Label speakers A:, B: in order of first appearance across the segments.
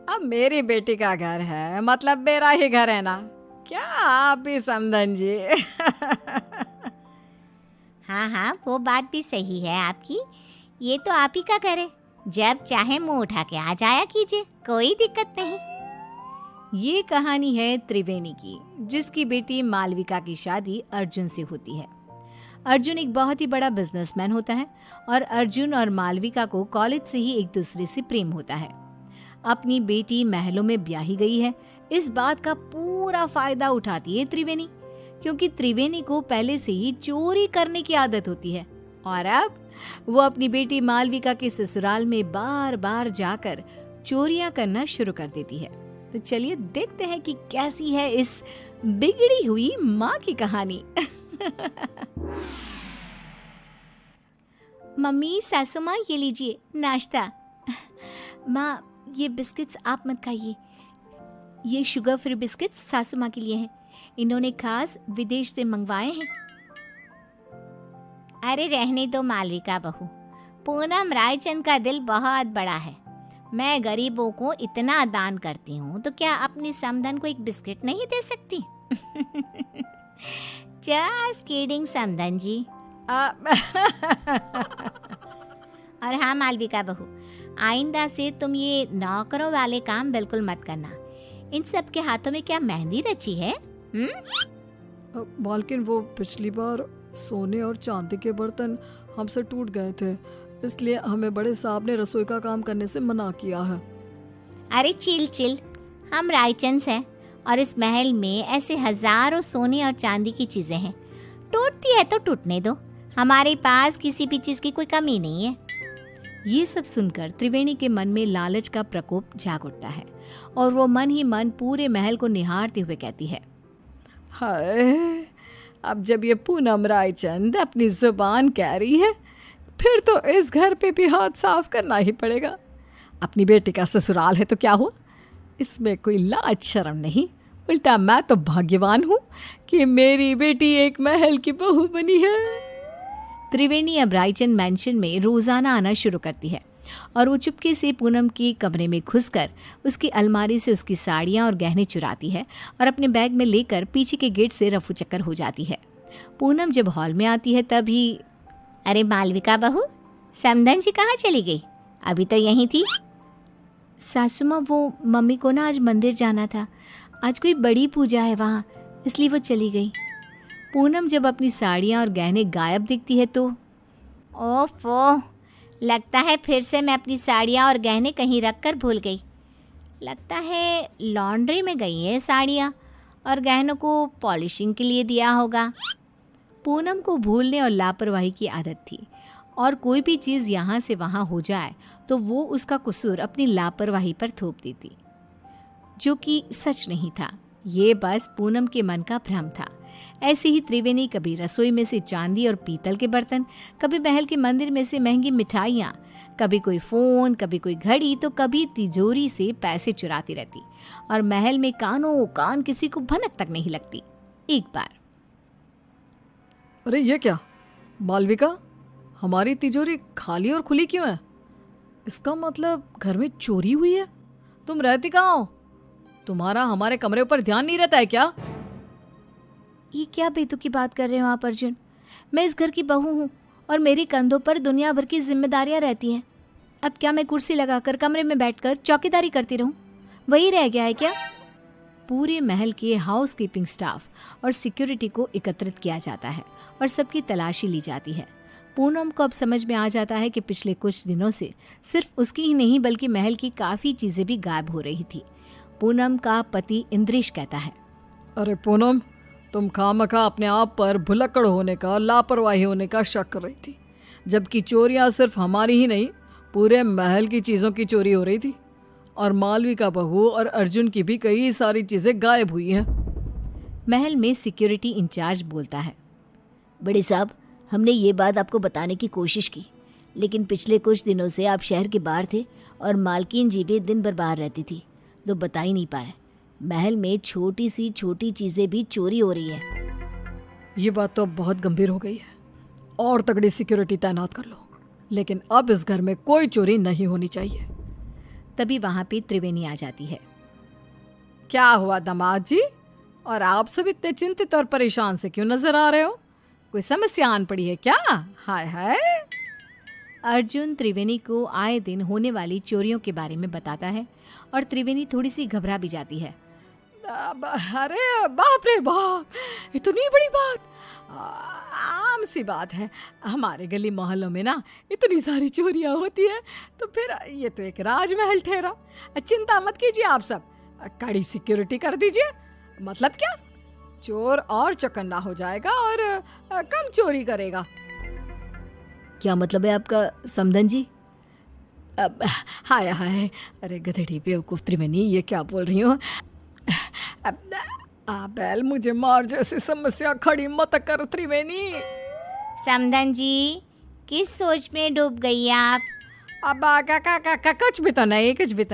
A: अब मेरी बेटी का घर है, मतलब मेरा ही घर है ना। क्या आप भी समधन जी?
B: हाँ हाँ, वो बात भी सही है आपकी। ये तो आप ही का घर है, जब चाहे मुंह उठा के आ जाया कीजिए, कोई दिक्कत नहीं।
C: ये कहानी है त्रिवेणी की, जिसकी बेटी मालविका की शादी अर्जुन से होती है। अर्जुन एक बहुत ही बड़ा बिजनेसमैन होता है और अर्जुन और मालविका को कॉलेज से ही एक दूसरे से प्रेम होता है। अपनी बेटी महलों में ब्याही गई है, इस बात का पूरा फायदा उठाती है त्रिवेणी, क्योंकि त्रिवेणी को पहले से ही चोरी करने की आदत होती है और अब वो अपनी बेटी मालविका के ससुराल में बार बार जाकर चोरियां करना शुरू कर देती है। तो चलिए देखते हैं कि कैसी है इस बिगड़ी हुई माँ की कहानी।
B: मम्मी, सासू माँ, ये लीजिए नाश्ता। माँ, ये बिस्किट्स आप मत खाइए, ये शुगर फ्री बिस्किट्स सासू माँ के लिए हैं, इन्होंने खास विदेश से मंगवाए हैं। अरे रहने दो मालविका बहू, पूनम रायचंद का दिल बहुत बड़ा है। मैं गरीबों को इतना दान करती हूँ तो क्या अपनी समधन को एक बिस्किट नहीं दे सकती? जस्ट किडिंग समधन जी। और हाँ मालविका बहू, आइंदा से तुम ये नौकरों वाले काम बिल्कुल मत करना। इन सब के हाथों में क्या मेहंदी रची है?
A: मालकिन, वो पिछली बार सोने और चांदी के बर्तन हमसे टूट गए थे, इसलिए हमें बड़े साहब ने रसोई का काम करने से मना किया है।
B: अरे चिल चिल, हम रायचंद हैं और इस महल में ऐसे हजारों सोने और चांदी की चीजें हैं, टूटती है तो टूटने दो, हमारे पास किसी भी चीज की कोई कमी नहीं है।
C: ये सब सुनकर त्रिवेणी के मन में लालच का प्रकोप जाग उठता है और वो मन ही मन पूरे महल को निहारते हुए कहती है,
A: हाय, अब जब ये पूनम रायचंद अपनी जुबान कह रही है, फिर तो इस घर पे भी हाथ साफ करना ही पड़ेगा। अपनी बेटी का ससुराल है तो क्या हुआ, इसमें कोई लाज शर्म नहीं। उल्टा मैं तो भाग्यवान हूँ कि मेरी बेटी एक महल की बहू बनी है।
C: त्रिवेणी अब रायचंद मैंशन में रोजाना आना शुरू करती है और वो चुपके से पूनम के कमरे में घुसकर उसकी अलमारी से उसकी साड़ियाँ और गहने चुराती है और अपने बैग में लेकर पीछे के गेट से रफू चक्कर हो जाती है। पूनम जब हॉल में आती है तभी,
B: अरे मालविका बहू, समधन जी कहाँ चली गई? अभी तो यहीं थी।
C: सासू माँ, वो मम्मी को ना आज मंदिर जाना था, आज कोई बड़ी पूजा है वहाँ, इसलिए वो चली गई। पूनम जब अपनी साड़ियाँ और गहने गायब दिखती है तो,
B: ओफो, लगता है फिर से मैं अपनी साड़ियाँ और गहने कहीं रख कर भूल गई। लगता है लॉन्ड्री में गई है साड़ियाँ और गहनों को पॉलिशिंग के लिए दिया होगा।
C: पूनम को भूलने और लापरवाही की आदत थी और कोई भी चीज़ यहाँ से वहाँ हो जाए तो वो उसका कसूर अपनी लापरवाही पर थोप देती, जो कि सच नहीं था। ये बस पूनम के मन का भ्रम था। ऐसे ही त्रिवेणी कभी रसोई में से चांदी और पीतल के बर्तन, कभी महल के मंदिर में से महंगी मिठाइयाँ, कभी कोई फ़ोन, कभी कोई घड़ी, तो कभी तिजोरी से पैसे चुराती रहती और महल में कानों कान किसी को भनक तक नहीं लगती। एक बार,
A: अरे ये क्या मालविका, हमारी तिजोरी खाली और खुली क्यों है? इसका मतलब घर में चोरी हुई है। तुम रहती कहाँ हो? तुम्हारा हमारे कमरे ऊपर ध्यान नहीं रहता है क्या?
C: ये क्या बेतुकी बात कर रहे हो आप अर्जुन? मैं इस घर की बहू हूँ और मेरे कंधों पर दुनिया भर की जिम्मेदारियाँ रहती हैं। अब क्या मैं कुर्सी लगाकर कमरे में बैठकर चौकीदारी करती रहूँ? वही रह गया है क्या? पूरे महल के हाउस कीपिंग स्टाफ और सिक्योरिटी को एकत्रित किया जाता है और सबकी तलाशी ली जाती है। पूनम को अब समझ में आ जाता है कि पिछले कुछ दिनों से सिर्फ उसकी ही नहीं बल्कि महल की काफ़ी चीज़ें भी गायब हो रही थी। पूनम का पति इंद्रेश कहता है,
A: अरे पूनम, तुम खामखा अपने आप पर भुलक्कड़ होने का, लापरवाही होने का शक कर रही थी, जबकि चोरियां सिर्फ हमारी ही नहीं, पूरे महल की चीज़ों की चोरी हो रही थी और मालविका बहू और अर्जुन की भी कई सारी चीज़ें गायब हुई हैं।
C: महल में सिक्योरिटी इंचार्ज बोलता है,
D: बड़े साहब, हमने ये बात आपको बताने की कोशिश की, लेकिन पिछले कुछ दिनों से आप शहर के बाहर थे और मालकिन जी भी दिन भर बाहर रहती थी, तो बता ही नहीं पाए। महल में छोटी सी छोटी चीज़ें भी चोरी हो रही है।
A: ये बात तो अब बहुत गंभीर हो गई है, और तगड़ी सिक्योरिटी तैनात कर लो, लेकिन अब इस घर में कोई चोरी नहीं होनी चाहिए।
C: तभी वहां पे त्रिवेणी आ जाती है।
A: क्या हुआ दामाद जी? और आप सब इतने चिंतित और परेशान से क्यों नजर आ रहे हो? कोई समस्या आन पड़ी है क्या? हाय हाय।
C: अर्जुन त्रिवेणी को आए दिन होने वाली चोरियों के बारे में बताता है और त्रिवेणी थोड़ी सी घबरा भी जाती है।
A: अरे बाप रे बाप, इतनी बड़ी बात! आम सी बात है, हमारे गली मोहल्लों में ना इतनी सारी चोरियां होती है, तो फिर ये तो एक राजमहल ठहरा। चिंता मत कीजिए आप सब, कड़ी सिक्योरिटी कर दीजिए। मतलब क्या? चोर और चौकन्ना हो जाएगा और कम चोरी करेगा।
D: क्या मतलब है आपका समधन जी?
A: अब हाय हाय, अरे गधेड़ी बेवकूफ त्रिवेणी, ये क्या बोल रही हो? बैल मुझे मार जैसी समस्या खड़ी मत कर त्रिवेणी।
B: समधन जी, किस सोच में डूब गई आप?
A: अब कुछ भी तो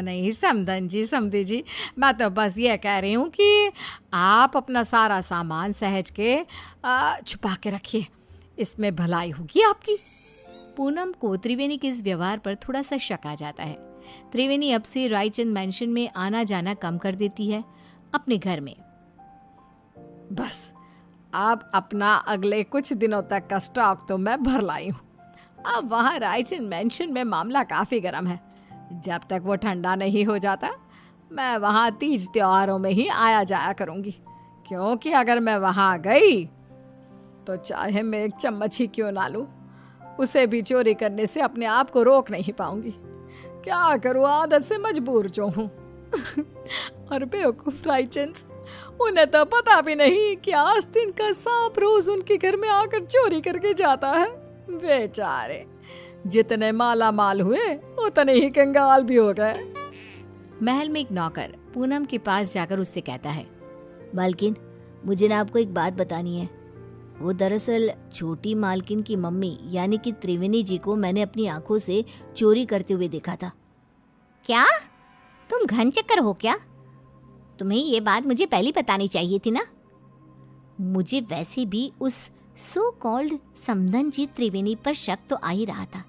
A: नहीं समधन जी, समधी जी, मैं तो बस ये कह रही हूँ कि आप अपना सारा सामान सहज के छुपा के रखिए, इसमें भलाई होगी आपकी।
C: पूनम को त्रिवेणी के इस व्यवहार पर थोड़ा सा शक आ जाता है। त्रिवेणी अब से रायचंद मैंशन में आना जाना कम कर देती है अपने घर में।
A: बस अब अपना अगले कुछ दिनों तक का स्टॉक तो मैं भर लाई हूँ। अब वहाँ रायचंद मैंशन में मामला काफ़ी गर्म है। जब तक वो ठंडा नहीं हो जाता, मैं वहाँ तीज त्योहारों में ही आया जाया करूँगी, क्योंकि अगर मैं वहाँ गई तो चाहे मैं एक चम्मच ही क्यों ना लूँ, उसे भी चोरी करने से अपने आप को रोक नहीं पाऊंगी। क्या करूँ, आदत से मजबूर जो हूँ। और बेवकूफ रायचंद, उन्हें तो पता भी नहीं कि आस्तीन का सांप रोज उनके घर में आकर चोरी करके जाता है। बेचारे जितने माला माल हुए उतने ही कंगाल भी हो गए।
C: महल में एक नौकर पूनम के पास जाकर उससे कहता है,
D: मालकिन, मुझे ना आपको एक बात बतानी है। वो दरअसल छोटी मालकिन की मम्मी यानी कि त्रिवेणी जी को मैंने अपनी आंखों से चोरी करते हुए देखा था।
B: क्या तुम घन चक्कर हो क्या? तुम्हें ये बात मुझे पहले बतानी चाहिए थी ना। मुझे वैसे भी उस सो कॉल्ड समधन जी त्रिवेणी पर शक तो आ ही रहा था,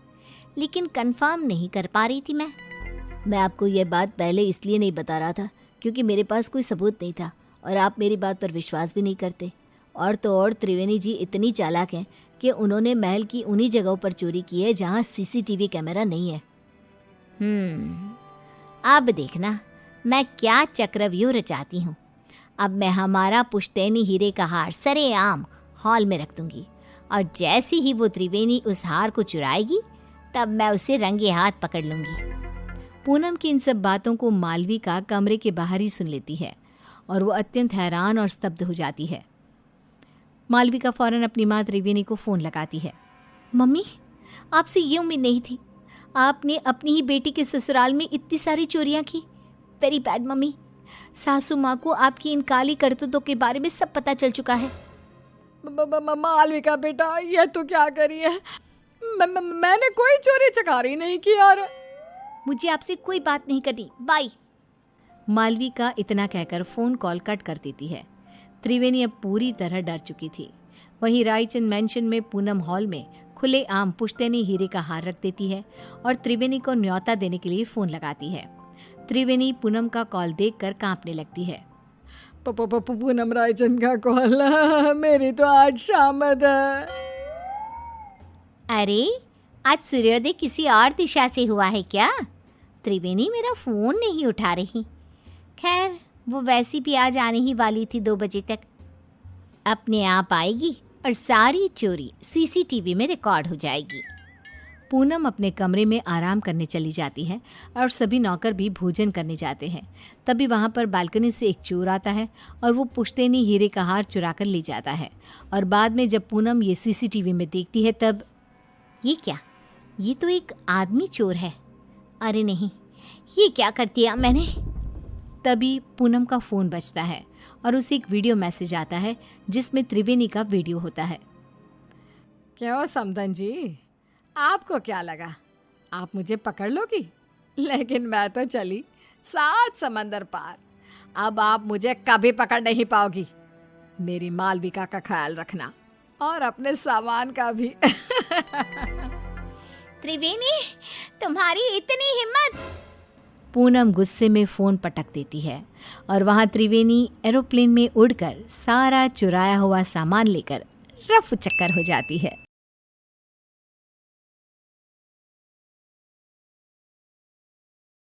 B: लेकिन कंफर्म नहीं कर पा रही थी मैं
D: आपको ये बात पहले इसलिए नहीं बता रहा था क्योंकि मेरे पास कोई सबूत नहीं था और आप मेरी बात पर विश्वास भी नहीं करते। और तो और त्रिवेणी जी इतनी चालाक हैं कि उन्होंने महल की उन्हीं जगहों पर चोरी की है जहाँ सीसीटीवी कैमरा नहीं है।
B: अब देखना मैं क्या चक्रव्यूह रचाती हूँ। अब मैं हमारा पुश्तैनी हीरे का हार सरेआम हॉल में रख दूंगी और जैसे ही वो त्रिवेणी उस हार को चुराएगी तब मैं उसे रंगे हाथ पकड़ लूंगी।
C: पूनम की इन सब बातों को मालविका कमरे के बाहर ही सुन लेती है और वो अत्यंत हैरान और स्तब्ध हो जाती है। मालविका फौरन अपनी माँ त्रिवेणी को फ़ोन लगाती है।
B: मम्मी, आपसे ये उम्मीद नहीं थी। आपने अपनी ही बेटी के ससुराल में इतनी सारी चोरियां की। Very bad mummy. सासू माँ को आपकी इन काली करतूतों के बारे में सब पता चल चुका है।
A: मालविका बेटा, ये तो क्या करी है? मैंने कोई चोरी चकारी नहीं की यार।
B: मुझे आपसे कोई बात नहीं करनी, बाय।
C: मालविका इतना कहकर फ़ोन कॉल कट कर देती है। त्रिवेणी अब पूरी तरह डर चुकी थी। वहीं रायचंद मैंशन में पूनम हॉल में खुले आम पुश्तैनी हीरे का हार रख देती है और त्रिवेणी को न्योता देने के लिए फ़ोन लगाती है। त्रिवेणी पूनम का कॉल देखकर कांपने लगती है।
A: पूनम, रायचंद का कॉल, मेरी तो आज शामद है।
B: अरे, आज सूर्योदय किसी और दिशा से हुआ है क्या? त्रिवेणी मेरा फ़ोन नहीं उठा रही। खैर, वो वैसी भी आज आने ही वाली थी 2 बजे तक। अपने आप आएगी और सारी चोरी सीसीटीवी में रिकॉर्ड हो जाएगी।
C: पूनम अपने कमरे में आराम करने चली जाती है और सभी नौकर भी भोजन करने जाते हैं। तभी वहाँ पर बालकनी से एक चोर आता है और वो पुश्तैनी हीरे का हार चुरा कर ले जाता है। और बाद में जब पूनम ये सीसीटीवी में देखती है तब,
B: ये क्या? ये तो एक आदमी चोर है। अरे नहीं, ये क्या कर दिया मैंने?
C: तभी पूनम का फ़ोन बजता है और उसे एक वीडियो मैसेज आता है जिसमें त्रिवेणी का वीडियो होता है।
A: क्यों समधन जी, आपको क्या लगा आप मुझे पकड़ लोगी? लेकिन मैं तो चली 7 समंदर पार। अब आप मुझे कभी पकड़ नहीं पाओगी। मेरी मालविका का ख्याल रखना और अपने सामान का भी।
B: त्रिवेणी, तुम्हारी इतनी हिम्मत!
C: पूनम गुस्से में फ़ोन पटक देती है और वहाँ त्रिवेणी एरोप्लेन में उड़कर सारा चुराया हुआ सामान लेकर रफ चक्कर हो जाती है।